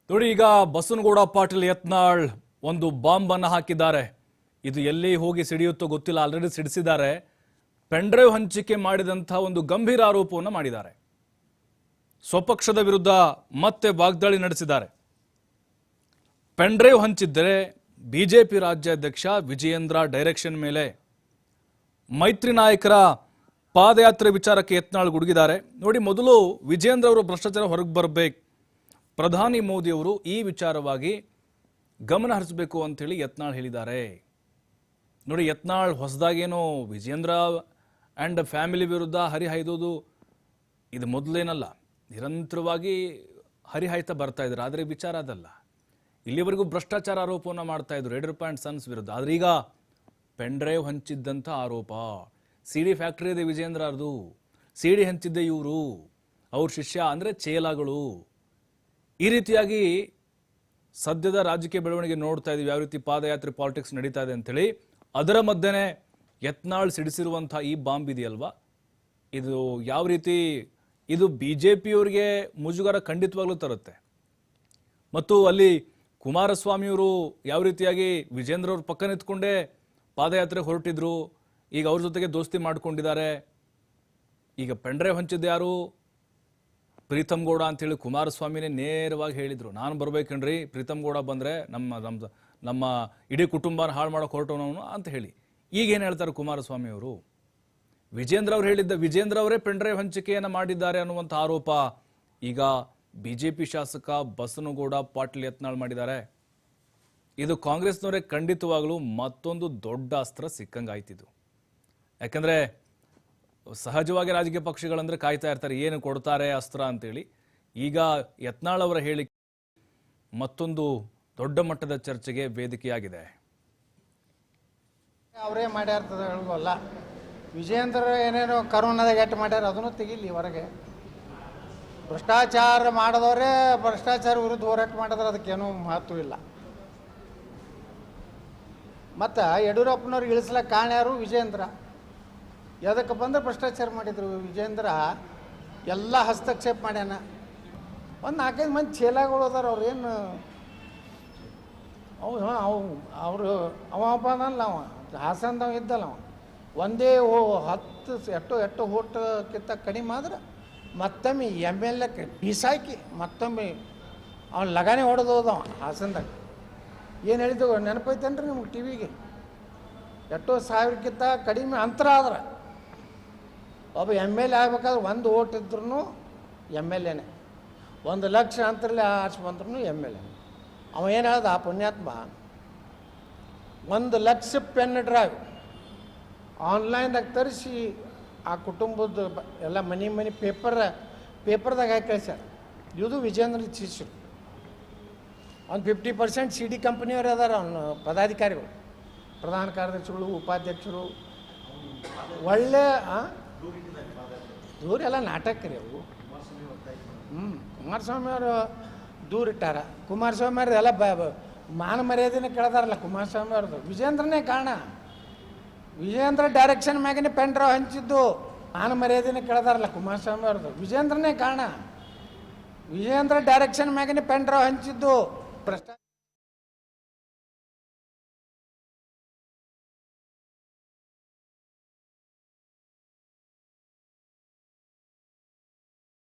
ನೋಡಿ, ಈಗ ಬಸನಗೌಡ ಪಾಟೀಲ್ ಯತ್ನಾಳ್ ಒಂದು ಬಾಂಬ್ ಅನ್ನು ಹಾಕಿದ್ದಾರೆ. ಇದು ಎಲ್ಲಿ ಹೋಗಿ ಸಿಡಿಯುತ್ತೋ ಗೊತ್ತಿಲ್ಲ, ಆಲ್ರೆಡಿ ಸಿಡಿಸಿದ್ದಾರೆ. ಪೆನ್ಡ್ರೈವ್ ಹಂಚಿಕೆ ಮಾಡಿದಂಥ ಒಂದು ಗಂಭೀರ ಆರೋಪವನ್ನು ಮಾಡಿದ್ದಾರೆ. ಸ್ವಪಕ್ಷದ ವಿರುದ್ಧ ಮತ್ತೆ ವಾಗ್ದಾಳಿ ನಡೆಸಿದ್ದಾರೆ. ಪೆನ್ಡ್ರೈವ್ ಹಂಚಿದ್ದರೆ ಬಿಜೆಪಿ ರಾಜ್ಯಾಧ್ಯಕ್ಷ ವಿಜಯೇಂದ್ರ ಡೈರೆಕ್ಷನ್ ಮೇಲೆ ಮೈತ್ರಿ ನಾಯಕರ ಪಾದಯಾತ್ರೆ ವಿಚಾರಕ್ಕೆ ಯತ್ನಾಳ್ ಗುಡುಗಿದ್ದಾರೆ. ನೋಡಿ, ಮೊದಲು ವಿಜಯೇಂದ್ರ ಅವರು ಭ್ರಷ್ಟಾಚಾರ ಹೊರಗೆ ಬರಬೇಕು, ಪ್ರಧಾನಿ ಮೋದಿ ಅವರು ಈ ವಿಚಾರವಾಗಿ ಗಮನ ಹರಿಸಬೇಕು ಅಂತೇಳಿ ಯತ್ನಾಳ್ ಹೇಳಿದ್ದಾರೆ. ನೋಡಿ, ಯತ್ನಾಳ್ ಹೊಸದಾಗೇನೋ ವಿಜಯೇಂದ್ರ ಆ್ಯಂಡ್ ಫ್ಯಾಮಿಲಿ ವಿರುದ್ಧ ಹರಿಹಾಯ್ದೋದು ಇದು ಮೊದಲೇನಲ್ಲ, ನಿರಂತರವಾಗಿ ಹರಿಹಾಯ್ತಾ ಬರ್ತಾ ಇದ್ದಾರೆ. ಆದರೆ ವಿಚಾರ ಅದಲ್ಲ. ಇಲ್ಲಿವರೆಗೂ ಭ್ರಷ್ಟಾಚಾರ ಆರೋಪವನ್ನು ಮಾಡ್ತಾ ಇದ್ರು ಯಡಿಯೂರಪ್ಪ ಆ್ಯಂಡ್ ಸನ್ಸ್ ವಿರುದ್ಧ. ಆದರೆ ಈಗ ಪೆನ್ಡ್ರೈವ್ ಹಂಚಿದ್ದಂಥ ಆರೋಪ. CD ಫ್ಯಾಕ್ಟ್ರಿ ಇದೆ ವಿಜಯೇಂದ್ರ ಅವ್ರದು, CD ಹಂಚಿದ್ದೆ ಇವರು, ಅವ್ರ ಶಿಷ್ಯ ಅಂದರೆ ಚೇಲಾಗಳು. ಈ ರೀತಿಯಾಗಿ ಸದ್ಯದ ರಾಜಕೀಯ ಬೆಳವಣಿಗೆ ನೋಡ್ತಾ ಇದೀವಿ, ಯಾವ ರೀತಿ ಪಾದಯಾತ್ರೆ ಪಾಲಿಟಿಕ್ಸ್ ನಡೀತಾ ಇದೆ ಅಂತೇಳಿ. ಅದರ ಮಧ್ಯೆನೇ ಯತ್ನಾಳ್ ಸಿಡಿಸಿರುವಂಥ ಈ ಬಾಂಬ್ ಇದೆಯಲ್ವಾ, ಇದು ಯಾವ ರೀತಿ ಇದು BJPಯವರಿಗೆ ಮುಜುಗರ ಖಂಡಿತವಾಗ್ಲೂ ತರುತ್ತೆ. ಮತ್ತು ಅಲ್ಲಿ ಕುಮಾರಸ್ವಾಮಿಯವರು ಯಾವ ರೀತಿಯಾಗಿ ವಿಜೇಂದ್ರ ಅವ್ರ ಪಕ್ಕ ನಿಂತ್ಕೊಂಡೇ ಪಾದಯಾತ್ರೆ ಹೊರಟಿದ್ರು, ಈಗ ಅವ್ರ ಜೊತೆಗೆ ದೋಸ್ತಿ ಮಾಡ್ಕೊಂಡಿದ್ದಾರೆ. ಈಗ ಪೆನ್ಡ್ರೈವ್ ಹಂಚಿದ್ದು ಯಾರು? ಪ್ರೀತಮ್ ಗೌಡ ಅಂತೇಳಿ ಕುಮಾರಸ್ವಾಮಿನೇ ನೇರವಾಗಿ ಹೇಳಿದರು, ನಾನು ಬರ್ಬೇಕನ್ರಿ, ಪ್ರೀತಮ್ ಗೌಡ ಬಂದರೆ ನಮ್ಮ ಇಡೀ ಕುಟುಂಬನ ಹಾಳು ಮಾಡೋಕೆ ಹೊರಟೋನವನು ಅಂತ ಹೇಳಿ. ಈಗ ಏನು ಹೇಳ್ತಾರೆ ಕುಮಾರಸ್ವಾಮಿ ಅವರು? ವಿಜೇಂದ್ರ ಅವ್ರು ಹೇಳಿದ್ದ, ವಿಜೇಂದ್ರ ಅವರೇ ಪೆನ್ಡ್ರೈವ್ ಹಂಚಿಕೆಯನ್ನು ಮಾಡಿದ್ದಾರೆ ಅನ್ನುವಂಥ ಆರೋಪ ಈಗ BJP ಶಾಸಕ ಬಸನಗೌಡ ಪಾಟೀಲ್ ಯತ್ನಾಳ್ ಮಾಡಿದ್ದಾರೆ. ಇದು ಕಾಂಗ್ರೆಸ್ನವರೇ ಖಂಡಿತವಾಗಲೂ ಮತ್ತೊಂದು ದೊಡ್ಡ ಅಸ್ತ್ರ ಸಿಕ್ಕಂಗಾಯ್ತಿದ್ದು. ಯಾಕಂದರೆ ಸಹಜವಾಗಿ ರಾಜಕೀಯ ಪಕ್ಷಗಳಂದ್ರೆ ಕಾಯ್ತಾ ಇರ್ತಾರೆ ಏನು ಕೊಡ್ತಾರೆ ಅಸ್ತ್ರ ಅಂತೇಳಿ. ಈಗ ಯತ್ನಾಳ್ ಅವರ ಹೇಳಿಕೆ ಮತ್ತೊಂದು ದೊಡ್ಡ ಮಟ್ಟದ ಚರ್ಚೆಗೆ ವೇದಿಕೆಯಾಗಿದೆ. ಅವರೇ ಮಾಡ್ಯಾರ್ತದ ಹೇಳೋಲ್ಲ. ವಿಜಯೇಂದ್ರ ಏನೇನೋ ಕರೋನಾದಾಗ ಎಟ್ಟು ಮಾಡ್ಯಾರ ಅದನ್ನು ತೆಗಿಲಿ ಹೊರಗೆ. ಭ್ರಷ್ಟಾಚಾರ ಮಾಡಿದವರೇ ಭ್ರಷ್ಟಾಚಾರ ವಿರುದ್ಧ ಹೋರಾಟ ಮಾಡಿದ್ರೆ ಅದಕ್ಕೇನೂ ಮಹತ್ವ ಇಲ್ಲ. ಮತ್ತು ಯಡಿಯೂರಪ್ಪನವ್ರಿಗೆ ಇಳಿಸ್ಲಕ್ಕೆ ಕಾರಣ ಯಾರು? ವಿಜಯೇಂದ್ರ. ಯಾವುದಕ್ಕೆ ಬಂದರೆ ಭ್ರಷ್ಟಾಚಾರ ಮಾಡಿದರು ವಿಜೇಂದ್ರ, ಎಲ್ಲ ಹಸ್ತಕ್ಷೇಪ ಮಾಡ್ಯಾನ. ಒಂದು 4-5 ಮಂದಿ ಚೇಲಾಗಳು ಅದಾರ, ಅವ್ರೇನು ಅವರು ಅವಪ್ಪ ಅದಲ್ಲ, ಅವ ಹಾಸನದವ ಇದ್ದಲ್ಲ, ಅವ ಒಂದೇ 10 ಎಟ್ಟು ಓಟ್ಕಿಂತ ಕಡಿಮೆ ಆದ್ರೆ ಮತ್ತೊಮ್ಮೆ MLA ಬೀಸಾಕಿ ಮತ್ತೊಮ್ಮೆ ಅವ್ನು ಲಗಾನೆ ಹೊಡೆದೋದವ ಹಾಸನದಾಗ. ಏನು ಹೇಳಿದ್ದೆವು ನೆನಪೈತೇನ್ರಿ ನಿಮ್ಗೆ TV ಎಷ್ಟೋ ಸಾವಿರಕ್ಕಿಂತ ಕಡಿಮೆ ಅಂತರ ಆದ್ರೆ ಒಬ್ಬ MLA ಆಗ್ಬೇಕಾದ್ರೆ 1 ಓಟ್ ಇದ್ರೂ MLAನೇ, 1 ಲಕ್ಷ ಅಂತರಲ್ಲೇ ಆರ್ಸಿ ಬಂದ್ರೂ MLA. ಅವ ಏನು ಹೇಳ್ದ ಆ ಪುಣ್ಯಾತ್ಮ, 1 ಲಕ್ಷ ಪೆನ್ ಡ್ರೈವ್ ಆನ್ಲೈನ್ದಾಗ ತರಿಸಿ ಆ ಕುಟುಂಬದ ಎಲ್ಲ ಮನೆ ಪೇಪರ್ದಾಗ ಹಾಕಿ ಕಳಿಸ್ಯಾರ. ಇದು ವಿಜೇಂದ್ರ ಶಿಷ್ಯರು. ಒಂದು 50% CD ಕಂಪ್ನಿಯವರು ಅದಾರ, ಅವನು ಪದಾಧಿಕಾರಿಗಳು, ಪ್ರಧಾನ ಕಾರ್ಯದರ್ಶಿಗಳು, ಉಪಾಧ್ಯಕ್ಷರು. ಒಳ್ಳೆ ದೂರ ಎಲ್ಲ ನಾಟಕ ರೀ ಅವು. ಕುಮಾರಸ್ವಾಮಿ ಅವರು ದೂರ ಇಟ್ಟಾರ. ಕುಮಾರಸ್ವಾಮಿ ಅವ್ರದ್ದು ಎಲ್ಲ ಮಾನ ಮರ್ಯಾದೆನೇ ಕೇಳ್ದಾರಲ್ಲ ಕುಮಾರಸ್ವಾಮಿ ಅವ್ರದ್ದು. ವಿಜೇಂದ್ರನೇ ಕಾರಣ. ವಿಜೇಂದ್ರ ಡೈರೆಕ್ಷನ್ ಮ್ಯಾಗನೇ ಪೆನ್ಡ್ರೈವ್ ಹಂಚಿದ್ದು. ಮಾನ ಮರ್ಯಾದೆನೇ ಕೇಳ್ದಾರಲ್ಲ ಕುಮಾರಸ್ವಾಮಿ ಅವ್ರದ್ದು. ವಿಜೇಂದ್ರನೇ ಕಾರಣ. ವಿಜೇಂದ್ರ ಡೈರೆಕ್ಷನ್ ಮ್ಯಾಗನೇ ಪೆನ್ಡ್ರೈವ್ ಹಂಚಿದ್ದು. ಭ್ರಷ್ಟಾಚಾರ